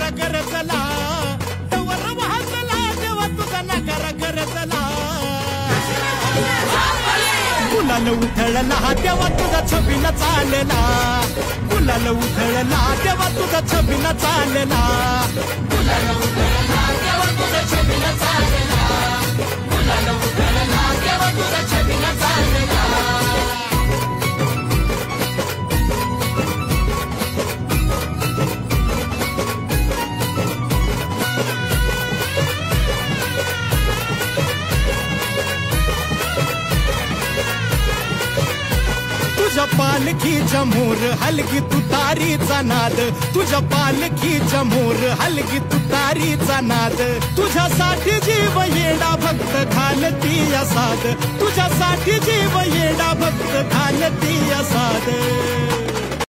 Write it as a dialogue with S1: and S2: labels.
S1: नकार करतला तवर वाहतला देवा तुझा नकार करतला गुलाल उधळला देवा तुझा छबीला चालला गुलाल उधळला देवा तुझा छबीला चालला गुलाल उधळला देवा तुझा छबीला चालला गुलाल उधळला देवा तुझा छबीला चालला तुझ्या पालखीच्या मोर हलगी तुतारीचा नाद तुझ्या पालखीच्या मोर हलगी तुतारीचा नाद तुझ्यासाठी जीव येडा भक्त घालती साद तुझ्यासाठी जीव येडा भक्त घालती साद